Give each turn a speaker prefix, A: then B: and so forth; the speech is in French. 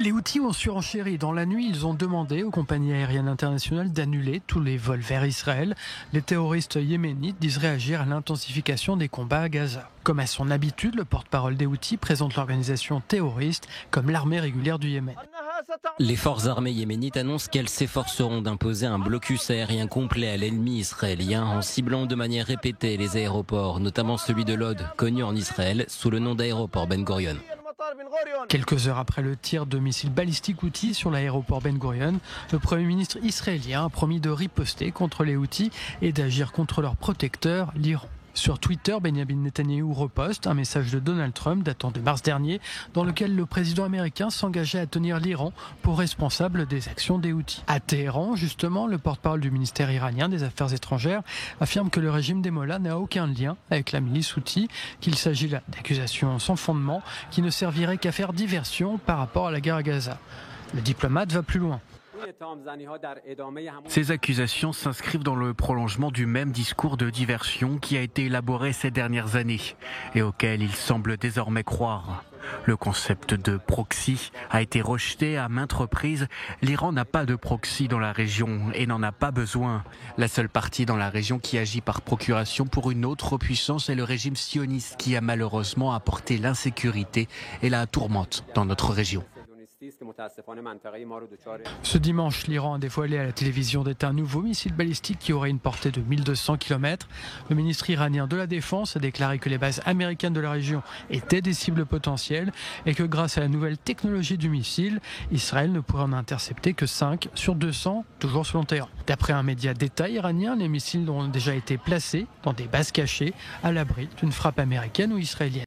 A: Les Houthis ont surenchéri. Dans la nuit, ils ont demandé aux compagnies aériennes internationales d'annuler tous les vols vers Israël. Les terroristes yéménites disent réagir à l'intensification des combats à Gaza. Comme à son habitude, le porte-parole des Houthis présente l'organisation terroriste comme l'armée régulière du Yémen.
B: Les forces armées yéménites annoncent qu'elles s'efforceront d'imposer un blocus aérien complet à l'ennemi israélien en ciblant de manière répétée les aéroports, notamment celui de Lod, connu en Israël sous le nom d'aéroport Ben Gurion.
A: Quelques heures après le tir de missiles balistiques Houthis sur l'aéroport Ben Gurion, le Premier ministre israélien a promis de riposter contre les Houthis et d'agir contre leur protecteur, l'Iran. Sur Twitter, Benjamin Netanyahou reposte un message de Donald Trump datant de mars dernier dans lequel le président américain s'engageait à tenir l'Iran pour responsable des actions des Houthis. À Téhéran, justement, le porte-parole du ministère iranien des Affaires étrangères affirme que le régime des Mollahs n'a aucun lien avec la milice Houthi, qu'il s'agit là d'accusations sans fondement qui ne serviraient qu'à faire diversion par rapport à la guerre à Gaza. Le diplomate va plus loin.
C: Ces accusations s'inscrivent dans le prolongement du même discours de diversion qui a été élaboré ces dernières années et auquel il semble désormais croire. Le concept de proxy a été rejeté à maintes reprises. L'Iran n'a pas de proxy dans la région et n'en a pas besoin. La seule partie dans la région qui agit par procuration pour une autre puissance est le régime sioniste qui a malheureusement apporté l'insécurité et la tourmente dans notre région.
A: Ce dimanche, l'Iran a dévoilé à la télévision d'État un nouveau missile balistique qui aurait une portée de 1200 km. Le ministre iranien de la Défense a déclaré que les bases américaines de la région étaient des cibles potentielles et que grâce à la nouvelle technologie du missile, Israël ne pourrait en intercepter que 5 sur 200, toujours selon Téhéran. D'après un média d'État iranien, les missiles ont déjà été placés dans des bases cachées à l'abri d'une frappe américaine ou israélienne.